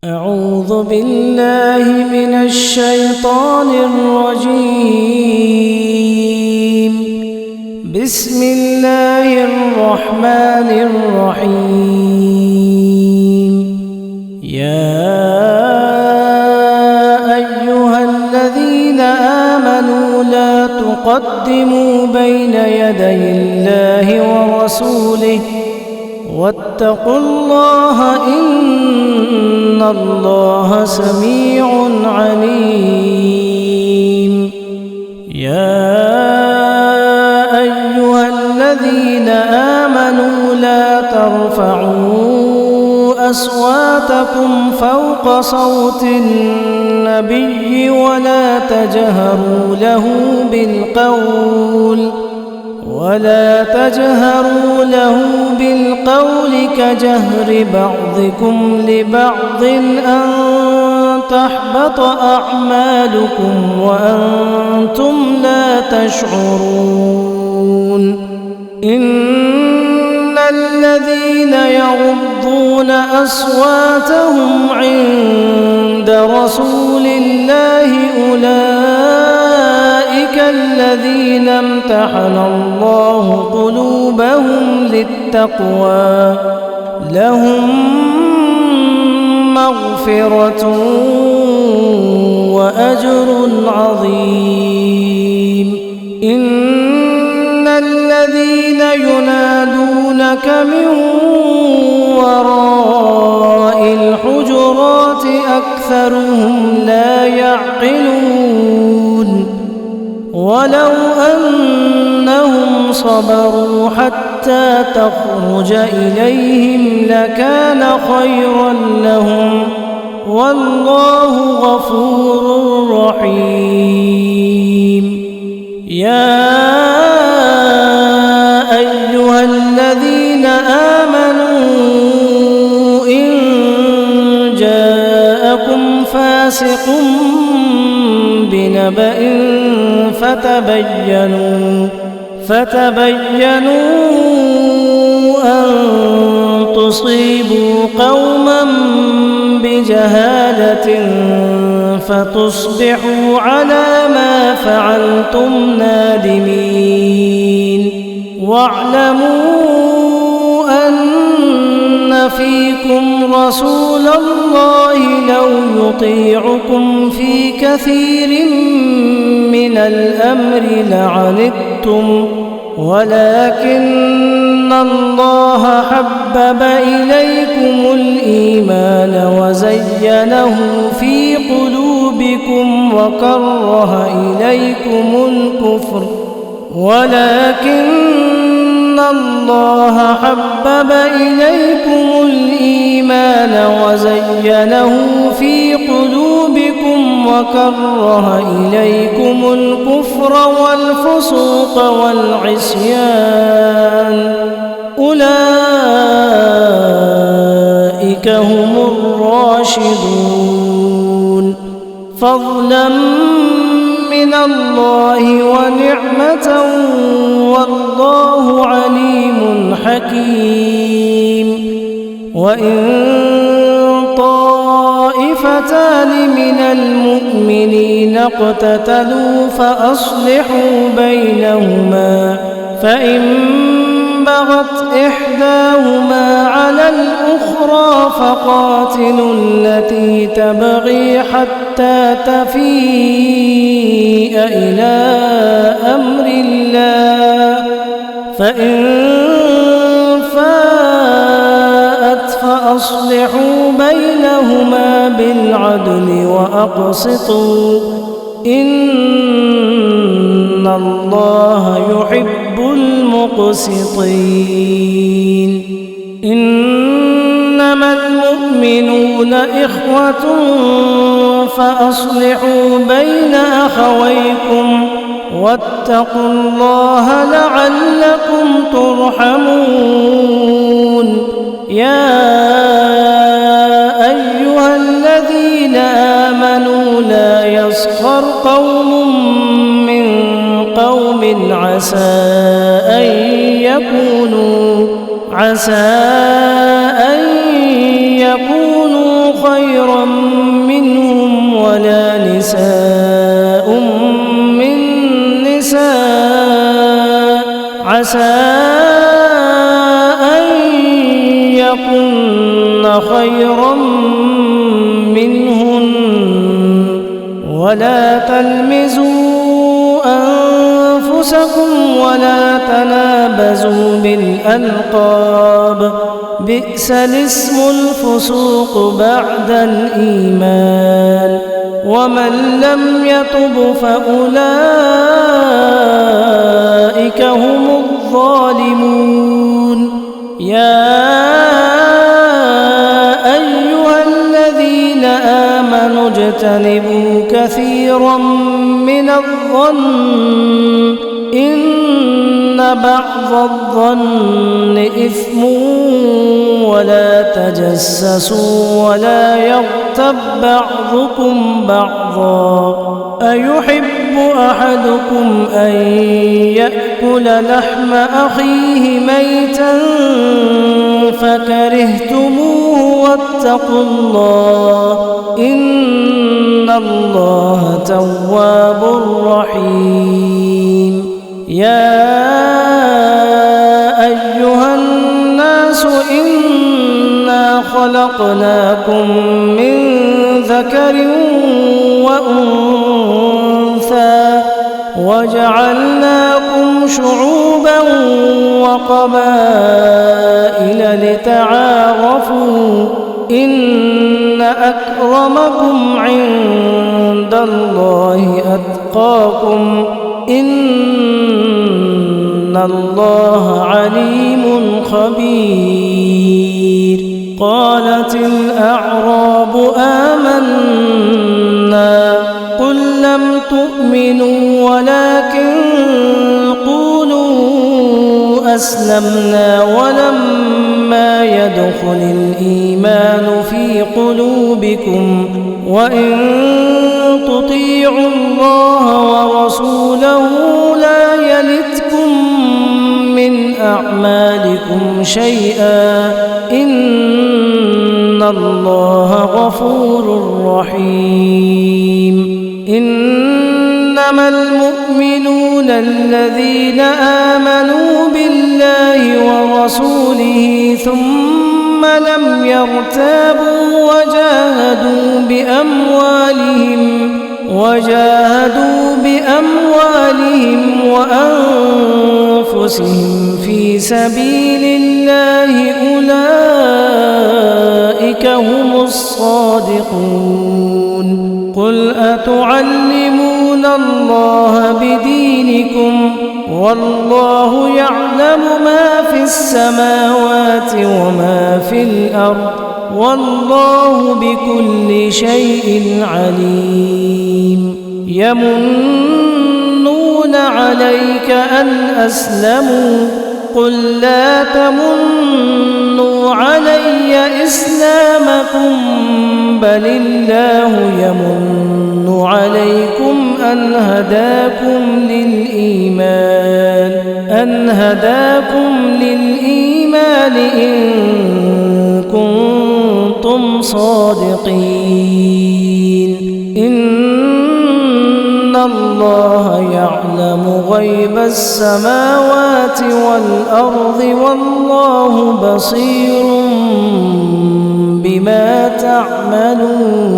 أعوذ بالله من الشيطان الرجيم. بسم الله الرحمن الرحيم. يا أيها الذين آمنوا لا تقدموا بين يدي الله ورسوله واتقوا الله إن الله سميع عليم. يا أيها الذين آمنوا لا ترفعوا أصواتكم فوق صوت النبي ولا تجهروا له بالقول كجهر بعضكم لبعض أن تحبط أعمالكم وأنتم لا تشعرون. إن الذين يغضون أصواتهم عند رسول الله أولئك الذين امتحن الله قلوبهم للتقوى لهم مغفرة وأجر عظيم. إن الذين ينادونك من وراء الحجرات أكثرهم لا يعقلون. ولو أنهم صبروا حتى تخرج إليهم لكان خيرا لهم والله غفور رحيم. يا أيها الذين آمنوا إن جاءكم فاسق بنبأ فتبينوا أن تصيبوا قوما بجهالة فتصبحوا على ما فعلتم نادمين. واعلموا أن فيكم رسول الله لو يطيعكم في كثير من الأمر لعنتم ولكن الله حبب إليكم الإيمان وزينه في قلوبكم وكره إليكم الكفر والفسوق والعصيان أولئك هم الراشدون فضلا من الله ونعمة والله عليم حكيم. وإن طائفتان من المؤمنين اقتتلوا فأصلحوا بينهما فإن بغت إحداهما على الأخرى فقاتلوا التي تبغي حتى تفيء إلى أمر الله فإن فاءت فأصلحوا بينهما بالعدل وأقسطوا إن الله يحب المقسطين. إنما المؤمنون إخوة فأصلحوا بين أخويكم واتقوا الله لعلكم ترحمون. يا أيها الذين آمنوا لا يسخر قوم من قوم عسى أن يكونوا خيرا خيرا منهم ولا نساء من نساء عسى أن يكن خيرا منهن ولا تلمزوا أنفسكم ولا تنابزوا بالألقاب بئس الاسم الفسوق بعد الإيمان ومن لم يتب فأولئك هم الظالمون يا أيها الذين آمنوا اجتنبوا كثيرا من الظن إن بعض الظن إثم ولا تجسسوا ولا يغتب بعضكم بعضا أيحب أحدكم أن يأكل لحم أخيه ميتا فكرهتموه واتقوا الله إن الله تواب رحيم يا أيها الناس إنا خلقناكم من ذكر وأنثى وجعلناكم شعوبا وقبائل لتعارفوا إن أكرمكم عند الله أتقاكم إن الله عليم خبير قالت الأعراب آمنا قل لم تؤمنوا ولكن قولوا أسلمنا ولما يدخل الإيمان في قلوبكم وإن تطيعوا الله ورسوله لا يلتكم من أعمالكم شيئا إن الله غفور رحيم إنما المؤمنون الذين آمنوا بالله ورسوله ثم لم يرتابوا وجاهدوا بأموالهم وأنفسهم في سبيل الله أولئك هم الصادقون قل أتعلمون الله بدينكم والله يعلم ما في السماوات وما في الأرض والله بكل شيء عليم يمنون عليك أن أسلموا قل لا تمنوا علي إسلامكم بل الله يمن عليكم أن هداكم للإيمان إن كنتم صادقين إن الله يعلم غيب السماوات والأرض والله بصير بما تعملون